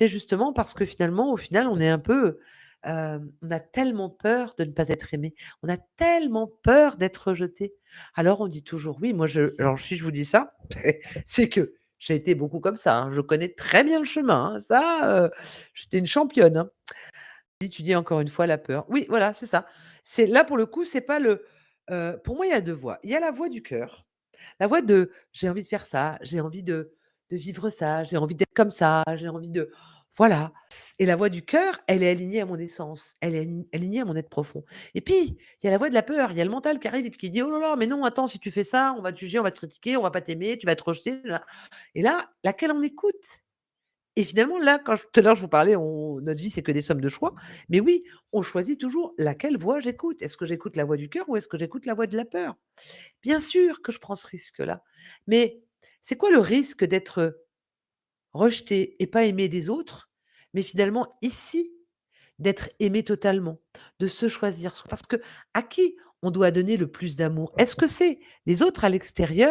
C'est justement parce que finalement, au final, on est un peu, on a tellement peur de ne pas être aimé. On a tellement peur d'être rejeté. Alors on dit toujours oui. Moi alors si je vous dis ça, c'est que j'ai été beaucoup comme ça, hein. Je connais très bien le chemin, hein. Ça, j'étais une championne, hein. Et tu dis encore une fois la peur. Oui, voilà, c'est ça. C'est là pour le coup, c'est pas le pour moi, il y a 2 voix. Il y a la voix du cœur, la voix de: «J'ai envie de faire ça, j'ai envie de vivre ça, j'ai envie d'être comme ça, j'ai envie de» voilà. Et la voix du cœur, elle est alignée à mon essence, elle est alignée à mon être profond. Et puis, il y a la voix de la peur, il y a le mental qui arrive et puis qui dit: «Oh là là, mais non, attends, si tu fais ça, on va te juger, on va te critiquer, on va pas t'aimer, tu vas être rejeté, et là, laquelle on écoute? Et finalement, là, quand tout à l'heure je vous parlais, notre vie, c'est que des sommes de choix. Mais oui, on choisit toujours laquelle voix j'écoute. Est-ce que j'écoute la voix du cœur ou est-ce que j'écoute la voix de la peur? Bien sûr que je prends ce risque-là. Mais c'est quoi le risque d'être rejeté et pas aimé des autres, mais finalement ici, d'être aimé totalement, de se choisir soi? Parce que à qui on doit donner le plus d'amour? Est-ce que c'est les autres à l'extérieur?